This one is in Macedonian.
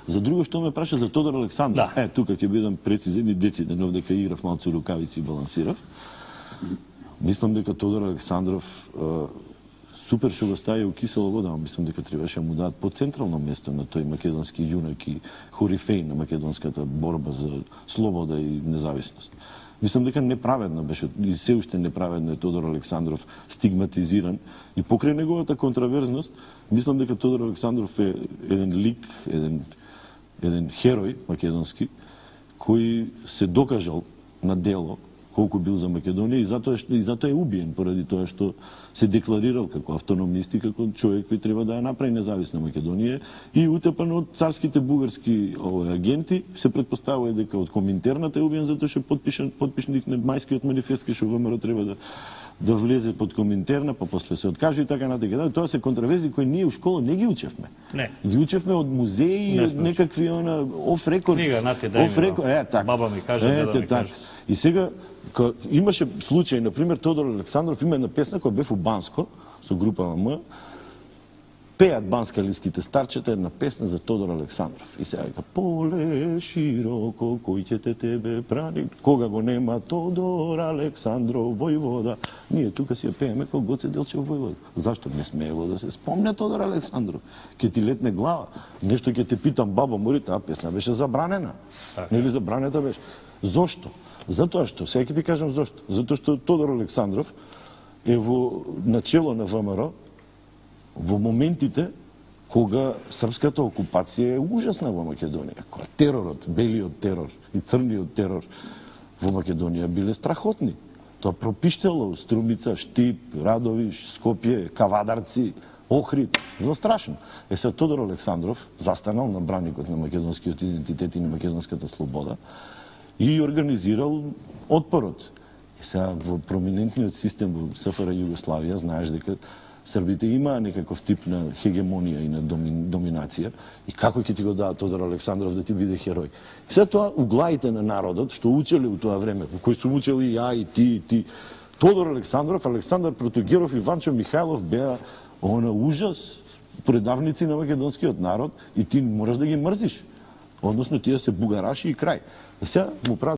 За друго што ме праша за Тодор Александров. Тука ќе бидам прецизен и дециден, овдека играв малку рукавици и балансирав. Мислам дека Тодор Александров супер што го стави у кисела вода, мислам дека требаше му дадат по-централно место на тој македонски јунак и хорифеј на македонската борба за слобода и независност. Мислам дека неправедно беше и се уште неправедно е Тодор Александров стигматизиран и покрај неговата контраверзност, мислам дека Тодор Александров е еден лик, еден херој македонски кој се докажал на дело колку бил за Македонија и затоа е убиен поради тоа што се декларирал како автономист и како човек кој треба да ја направи независна Македонија и утепан од царските бугарски агенти се претпоставува дека од Коминтерната е убиен затоа што потпишник на мајскиот манифест што ВМРО треба да влезе под Коминтерна, па после се откаже и така натаму. Тоа се контраверзи кои ние у школа не ги учевме. Не. Ги учевме од музеи и од некакви оф рекорд. Книга нати дај ми. Баба ми каже, деда ми каже. И сега имаше случај, например, Тодор Александров има една песна која бев у Банско со група М. Пеат банскалиските старчета една песна за Тодор Александров. И сега вика поле широко кој ќе тебе брани, кога го нема Тодор Александров војвода. Ние тука си ја пееме како Гоце Делчев војвода. Зашто не смеело да се спомне Тодор Александров? Ке ти летне глава. Нешто ќе те питам, баба, мори, таа песна беше забранена. Нели забранета беше? Зошто? Затоа што, сега ќе ти кажам зошто. Затоа што Тодор Александров е во начело на ВМРО во моментите кога српската окупација е ужасна во Македонија. Кога теророт, белиот терор и црниот терор во Македонија биле страхотни. Тоа пропиштело Струмица, Штип, Радовиш, Скопје, Кавадарци, Охрид, било страшно. Сега Тодор Александров застанал на браникот на македонскиот идентитет и на македонската слобода и организирал отпорот. Сега во проминентниот систем во СФР Југославија знаеш дека србите имаа некаков тип на хегемонија и на доминација. И како ќе ти го дадат Тодор Александров да ти биде херој? И сега тоа углаите на народот, што учеле у тоа време, кои сум учели и ја, и ти, Тодор Александров, Александар Протогеров и Ванчо Михајлов беа ужас, предавници на македонскиот народ и ти мораш да ги мрзиш. Односно, тие се бугараши и крај. Сега му прават